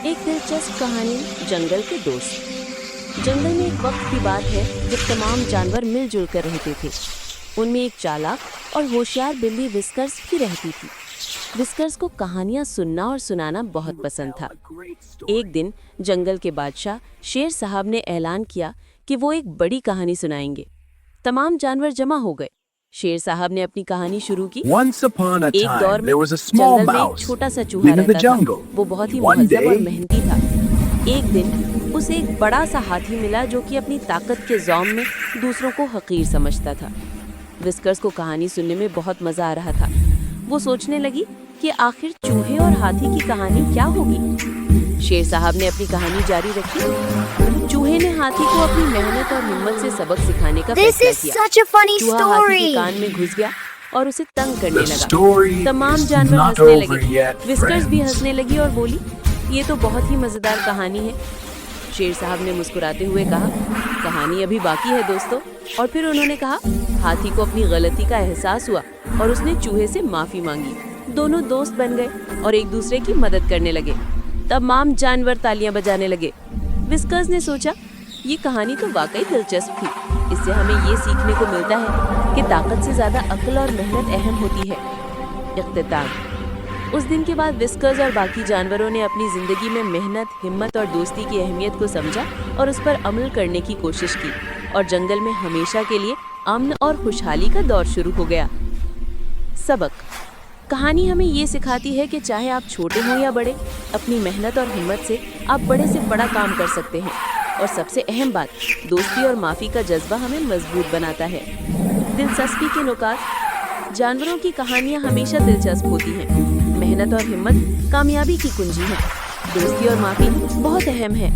एक दिलचस्प कहानी जंगल के दोस्त। जंगल में एक वक्त की बात है जब तमाम जानवर मिलजुल कर रहते थे। उनमें एक चालाक और होशियार बिल्ली विस्कर्स भी रहती थी। विस्कर्स को कहानियां सुनना और सुनाना बहुत पसंद था। एक दिन जंगल के बादशाह शेर साहब ने ऐलान किया कि वो एक बड़ी कहानी सुनाएंगे। तमाम जानवर जमा हो गए। शेर साहब ने अपनी कहानी शुरू की। एक दौर में जंगल में एक छोटा सा चूहा रहता था। वो बहुत ही मुहज़्ज़ब और मेहनती था। एक दिन उसे एक बड़ा सा हाथी मिला जो कि अपनी ताकत के ज़ौम में दूसरों को हकीर समझता था। विस्कर्स को कहानी सुनने में बहुत मज़ा आ रहा था। वो सोचने लगी कि आखिर चूहे और हाथी की कहानी क्या होगी। शेर साहब ने अपनी कहानी जारी रखी। चूहे ने हाथी को अपनी मेहनत और हिम्मत से सबक सिखाने का फैसला किया। चूहा हाथी के कान में घुस गया और उसे तंग करने लगा। तमाम जानवर हंसने लगे। विस्कर्स भी हंसने लगी और बोली, ये तो बहुत ही मजेदार कहानी है। शेर साहब ने मुस्कुराते हुए कहा, कहानी अभी बाकी है दोस्तों। और फिर उन्होंने कहा, हाथी को अपनी गलती का एहसास हुआ और उसने चूहे से माफी मांगी। दोनों दोस्त बन गए और एक दूसरे की मदद करने लगे। तमाम जानवर तालियां बजाने लगे। विस्कर्स ने सोचा, ये कहानी तो वाकई दिलचस्प थी। इससे हमें ये सीखने को मिलता है कि ताकत से ज्यादा अक्ल और मेहनत अहम होती है। इख्तिताम। उस दिन के बाद विस्कर्स और बाकी जानवरों ने अपनी जिंदगी में मेहनत, हिम्मत और दोस्ती की अहमियत को समझा और उस पर अमल करने की कोशिश की, और जंगल में हमेशा के लिए अमन और खुशहाली का दौर शुरू हो गया। सबक। कहानी हमें ये सिखाती है कि चाहे आप छोटे हों या बड़े, अपनी मेहनत और हिम्मत से आप बड़े से बड़ा काम कर सकते हैं। और सबसे अहम बात, दोस्ती और माफ़ी का जज्बा हमें मजबूत बनाता है। दिलचस्पी के नुकात। जानवरों की कहानियाँ हमेशा दिलचस्प होती हैं। मेहनत और हिम्मत कामयाबी की कुंजी है। दोस्ती और माफ़ी बहुत अहम है।